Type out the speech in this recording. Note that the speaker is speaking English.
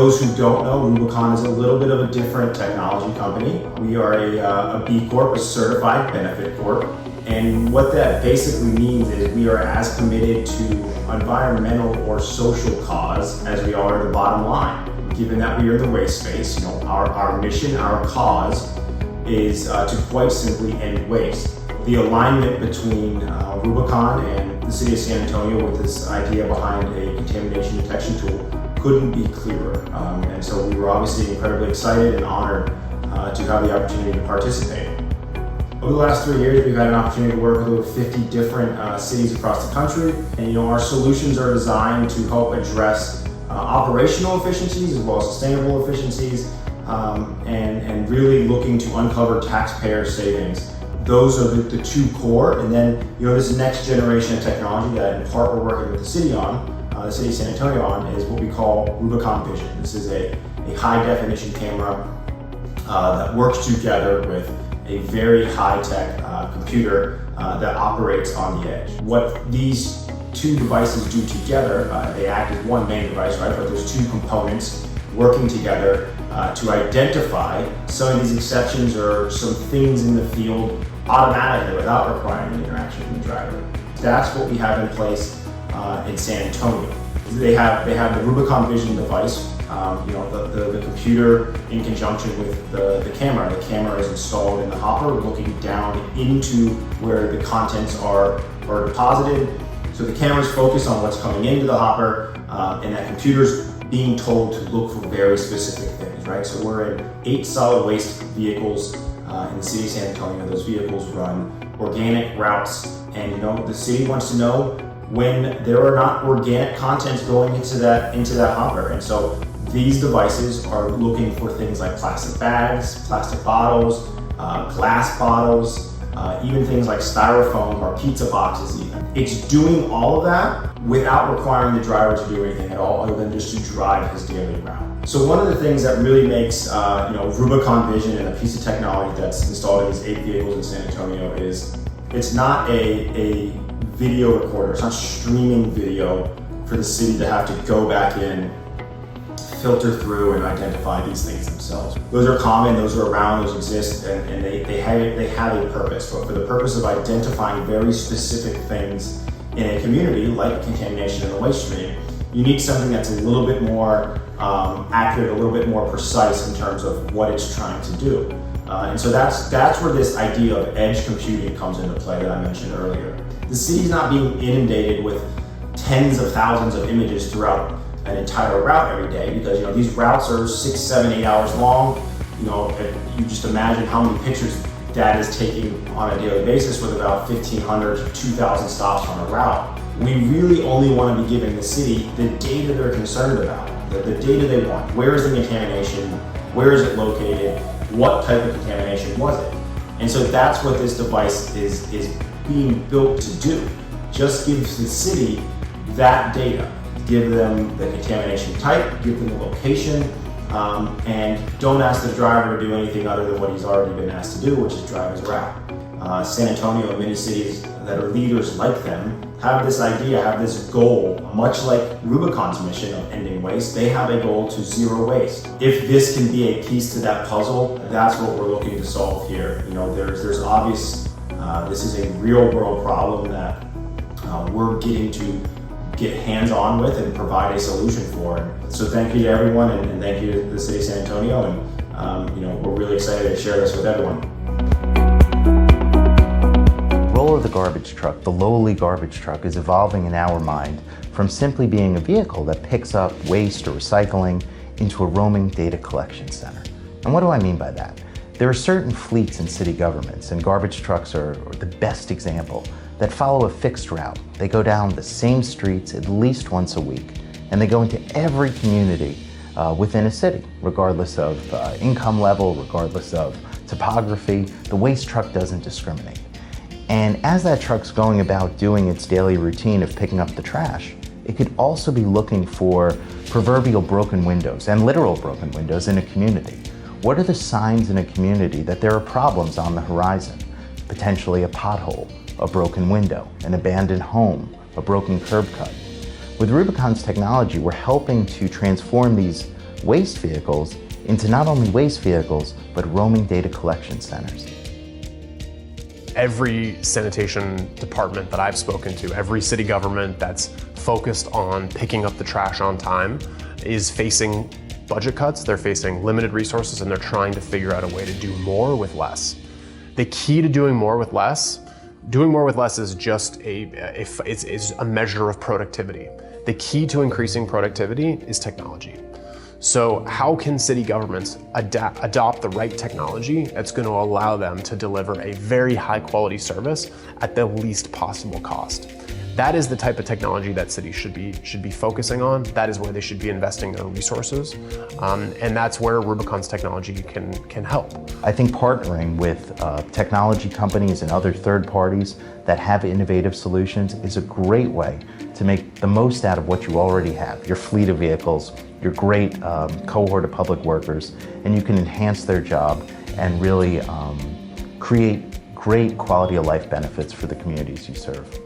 those who don't know, Rubicon is a little bit of a different technology company. We are a B Corp, a certified benefit corp. And what that basically means is we are as committed to environmental or social cause as we are to the bottom line. Given that we are the waste space, our mission, our cause is to quite simply end waste. The alignment between Rubicon and the city of San Antonio with this idea behind a contamination detection tool couldn't be clearer. And so we were obviously incredibly excited and honored to have the opportunity to participate. Over the last 3 years, we've had an opportunity to work with over 50 different cities across the country. And our solutions are designed to help address operational efficiencies as well as sustainable efficiencies, and really looking to uncover taxpayer savings. Those are the two core. And then, this next generation of technology that in part we're working with the city on, the city of San Antonio on, is what we call Rubicon Vision. This is a high definition camera that works together with a very high-tech computer that operates on the edge. What these two devices do together, they act as one main device, right? But there's two components working together to identify some of these exceptions or some things in the field automatically without requiring an interaction from the driver. That's what we have in place in San Antonio. They have the Rubicon Vision device. The computer in conjunction with the camera. The camera is installed in the hopper, looking down into where the contents are deposited. So the camera's focused on what's coming into the hopper, and that computer's being told to look for very specific things, right? So we're in 8 solid waste vehicles in the city of San Antonio. Those vehicles run organic routes, and the city wants to know when there are not organic contents going into that hopper. And so these devices are looking for things like plastic bags, plastic bottles, glass bottles, even things like styrofoam or pizza boxes even. It's doing all of that without requiring the driver to do anything at all other than just to drive his daily route. So one of the things that really makes Rubicon Vision and a piece of technology that's installed in these 8 vehicles in San Antonio is it's not a video recorder. It's not streaming video for the city to have to go back in, filter through and identify these things themselves. Those are common, those are around, those exist, and they have a purpose. But for the purpose of identifying very specific things in a community, like contamination in the waste stream, you need something that's a little bit more accurate, a little bit more precise in terms of what it's trying to do. And so that's where this idea of edge computing comes into play that I mentioned earlier. The city's not being inundated with tens of thousands of images throughout an entire route every day, because these routes are 6, 7, 8 hours long. You just imagine how many pictures that is taking on a daily basis with about 1,500 to 2,000 stops on a route. We really only want to be giving the city the data they're concerned about, the data they want. Where is the contamination? Where is it located? What type of contamination was it? And so that's what this device is being built to do. Just gives the city that data. Give them the contamination type, give them the location, and don't ask the driver to do anything other than what he's already been asked to do, which is drive his route. San Antonio and many cities that are leaders like them have this idea, have this goal, much like Rubicon's mission of ending waste. They have a goal to zero waste. If this can be a piece to that puzzle, that's what we're looking to solve here. There's obvious, this is a real world problem that we're getting to get hands-on with and provide a solution for. So thank you to everyone, and thank you to the city of San Antonio, and we're really excited to share this with everyone. The role of the garbage truck, the lowly garbage truck, is evolving in our mind from simply being a vehicle that picks up waste or recycling into a roaming data collection center. And what do I mean by that? There are certain fleets in city governments, and garbage trucks are the best example, that follow a fixed route. They go down the same streets at least once a week, and they go into every community within a city, regardless of income level, regardless of topography. The waste truck doesn't discriminate. And as that truck's going about doing its daily routine of picking up the trash, it could also be looking for proverbial broken windows and literal broken windows in a community. What are the signs in a community that there are problems on the horizon? Potentially a pothole, a broken window, an abandoned home, a broken curb cut. With Rubicon's technology, we're helping to transform these waste vehicles into not only waste vehicles, but roaming data collection centers. Every sanitation department that I've spoken to, every city government that's focused on picking up the trash on time is facing budget cuts, they're facing limited resources, and they're trying to figure out a way to do more with less. The key to doing more with less is just it's a measure of productivity. The key to increasing productivity is technology. So how can city governments adopt the right technology that's going to allow them to deliver a very high quality service at the least possible cost? That is the type of technology that cities should be focusing on. That is where they should be investing their resources. And that's where Rubicon's technology can help. I think partnering with technology companies and other third parties that have innovative solutions is a great way to make the most out of what you already have, your fleet of vehicles, your great cohort of public workers, and you can enhance their job and really create great quality of life benefits for the communities you serve.